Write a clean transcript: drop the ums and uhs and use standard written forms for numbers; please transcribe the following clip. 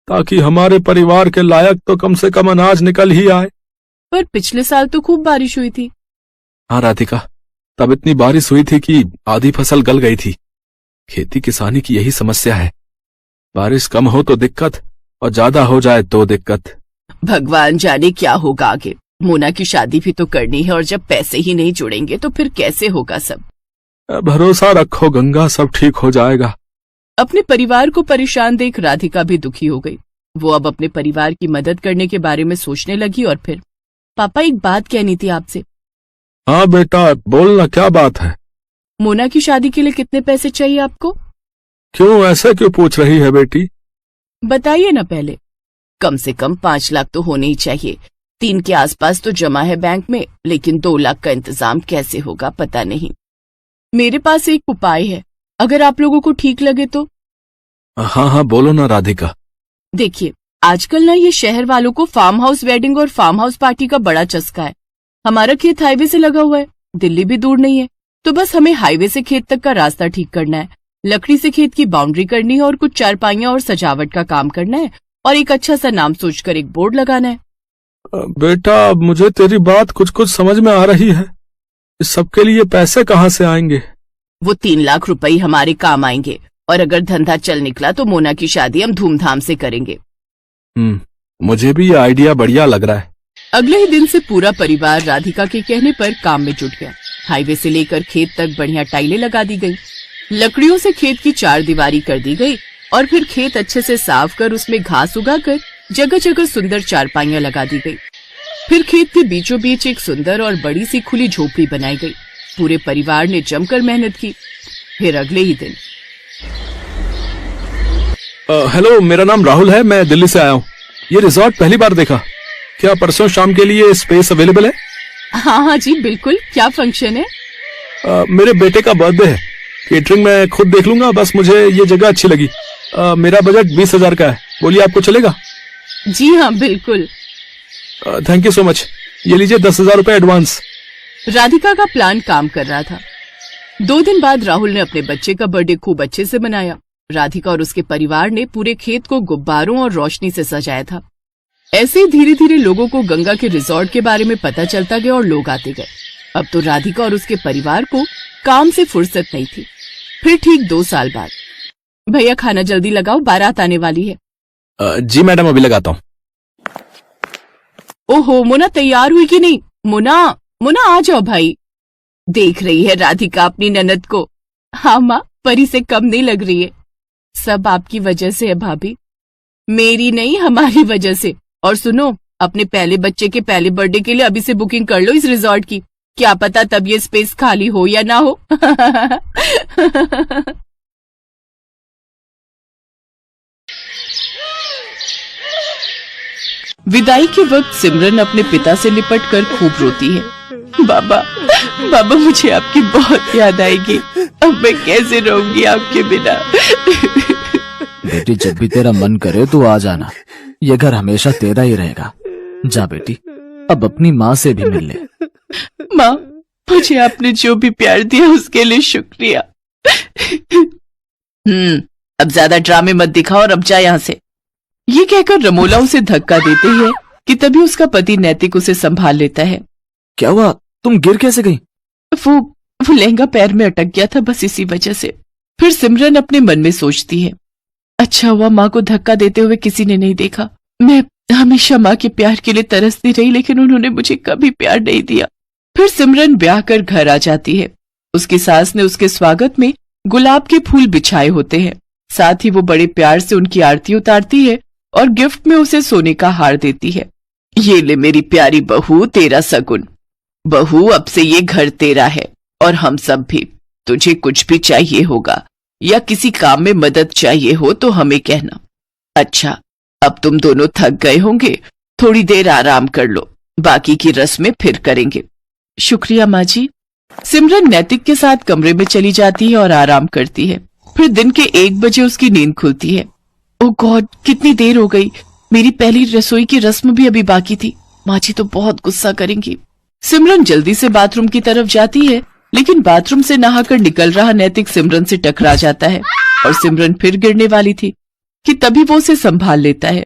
ताकि हमारे परिवार के लायक तो कम से कम अनाज निकल ही आए। पर पिछले साल तो खूब बारिश हुई थी। हाँ राधिका, तब इतनी बारिश हुई थी कि आधी फसल गल गई थी। खेती किसानी की यही समस्या है, बारिश कम हो तो दिक्कत और ज्यादा हो जाए तो दिक्कत। भगवान जाने क्या होगा आगे। मोना की शादी भी तो करनी है और जब पैसे ही नहीं जुड़ेंगे तो फिर कैसे होगा सब। भरोसा रखो गंगा, सब ठीक हो जाएगा। अपने परिवार को परेशान देख राधिका भी दुखी हो गई। वो अब अपने परिवार की मदद करने के बारे में सोचने लगी और फिर, पापा एक बात कहनी थी आपसे। हाँ बेटा बोलना, क्या बात है? मोना की शादी के लिए कितने पैसे चाहिए आपको? क्यों, ऐसे क्यों पूछ रही है बेटी? बताइए ना पहले। कम से कम 5 लाख तो होने ही चाहिए। 3 के आसपास तो जमा है बैंक में, लेकिन 2 लाख का इंतजाम कैसे होगा पता नहीं। मेरे पास एक उपाय है, अगर आप लोगों को ठीक लगे तो। हाँ हाँ बोलो ना राधिका। देखिए, आजकल ना ये शहर वालों को फार्म हाउस वेडिंग और फार्म हाउस पार्टी का बड़ा चस्का है। हमारा खेत हाईवे से लगा हुआ है, दिल्ली भी दूर नहीं है, तो बस हमें हाईवे से खेत तक का रास्ता ठीक करना है, लकड़ी से खेत की बाउंड्री करनी है और कुछ चारपाइयां और सजावट का काम करना है और एक अच्छा सा नाम सोचकर एक बोर्ड लगाना है। बेटा मुझे तेरी बात कुछ कुछ समझ में आ रही है, इस सब के लिए पैसे कहाँ से आएंगे? वो 3 लाख रुपए हमारे काम आएंगे और अगर धंधा चल निकला तो मोना की शादी हम धूमधाम से करेंगे। मुझे भी ये आइडिया बढ़िया लग रहा है। अगले ही दिन से पूरा परिवार राधिका के कहने पर काम में जुट गया। हाईवे से लेकर खेत तक बढ़िया टाइलें लगा दी गई, लकड़ियों से खेत की 4 दीवारी कर दी गई और फिर खेत अच्छे से साफ कर उसमें घास उगाकर जगह जगह सुंदर चारपाइयां लगा दी गई। फिर खेत के बीचों बीच एक सुंदर और बड़ी सी खुली झोपड़ी बनाई गई। पूरे परिवार ने जमकर मेहनत की। फिर अगले ही दिन, हेलो, मेरा नाम राहुल है, मैं दिल्ली से आया हूँ। ये रिजॉर्ट पहली बार देखा, क्या परसों शाम के लिए स्पेस अवेलेबल है? हाँ हाँ जी बिल्कुल। क्या फंक्शन है? मेरे बेटे का बर्थडे है, केटरिंग मैं खुद देख लूंगा, बस मुझे ये जगह अच्छी लगी। मेरा बजट 20,000 का है, बोलिए आपको चलेगा? जी हाँ बिल्कुल। थैंक यू सो मच, ये लीजिए 10,000 रुपए एडवांस। राधिका का प्लान काम कर रहा था। 2 दिन बाद राहुल ने अपने बच्चे का बर्थडे खूब अच्छे से मनाया। राधिका और उसके परिवार ने पूरे खेत को गुब्बारों और रोशनी से सजाया था। ऐसे ही धीरे धीरे लोगों को गंगा के रिजॉर्ट के बारे में पता चलता गया और लोग आते गए। अब तो राधिका और उसके परिवार को काम से फुर्सत नहीं थी। फिर ठीक 2 साल बाद, भैया खाना जल्दी लगाओ, बारात आने वाली है। जी मैडम, अभी लगाता हूँ। ओहो, मोना तैयार हुई कि नहीं? मोना आ जाओ भाई। देख रही है राधिका अपनी ननद को? हाँ माँ, परी से कम नहीं लग रही है। सब आपकी वजह से है भाभी, मेरी नहीं हमारी वजह से। और सुनो, अपने पहले बच्चे के पहले बर्थडे के लिए अभी से बुकिंग कर लो इस रिजॉर्ट की, क्या पता तब ये स्पेस खाली हो या ना हो। विदाई के वक्त सिमरन अपने पिता से लिपट कर खूब रोती है। बाबा मुझे आपकी बहुत याद आएगी, अब मैं कैसे रहूंगी आपके बिना। बेटी, जब भी तेरा मन करे तो आ जाना, ये घर हमेशा तेरा ही रहेगा। जा बेटी, अब अपनी माँ से भी मिल ले। माँ, मुझे आपने जो भी प्यार दिया उसके लिए शुक्रिया। अब ज्यादा ड्रामे मत दिखाओ और अब जा यहाँ से। ये कहकर रमोला उसे धक्का देते है कि तभी उसका पति नैतिक उसे संभाल लेता है। क्या हुआ, तुम गिर कैसे गई? वो लहंगा पैर में अटक गया था, बस इसी वजह से। फिर सिमरन अपने मन में सोचती है, अच्छा हुआ माँ को धक्का देते हुए किसी ने नहीं देखा। मैं हमेशा माँ के प्यार के लिए तरसती रही, लेकिन उन्होंने मुझे कभी प्यार नहीं दिया। फिर सिमरन ब्याह कर घर आ जाती है। उसकी सास ने उसके स्वागत में गुलाब के फूल बिछाए होते हैं। साथ ही वो बड़े प्यार से उनकी आरती उतारती है और गिफ्ट में उसे सोने का हार देती है। ये ले मेरी प्यारी बहू, तेरा सगुन। बहू, अब से ये घर तेरा है और हम सब भी। तुझे कुछ भी चाहिए होगा या किसी काम में मदद चाहिए हो तो हमें कहना। अच्छा, अब तुम दोनों थक गए होंगे, थोड़ी देर आराम कर लो, बाकी की रस्में फिर करेंगे। शुक्रिया माँ जी। सिमरन नैतिक के साथ कमरे में चली जाती है और आराम करती है। फिर दिन के 1 बजे उसकी नींद खुलती है। ओह गॉड, कितनी देर हो गई, मेरी पहली रसोई की रस्म भी अभी बाकी थी। माँ जी तो बहुत गुस्सा करेंगी। सिमरन जल्दी से बाथरूम की तरफ जाती है, लेकिन बाथरूम से नहाकर निकल रहा नैतिक सिमरन से टकरा जाता है और सिमरन फिर गिरने वाली थी कि तभी वो उसे संभाल लेता है।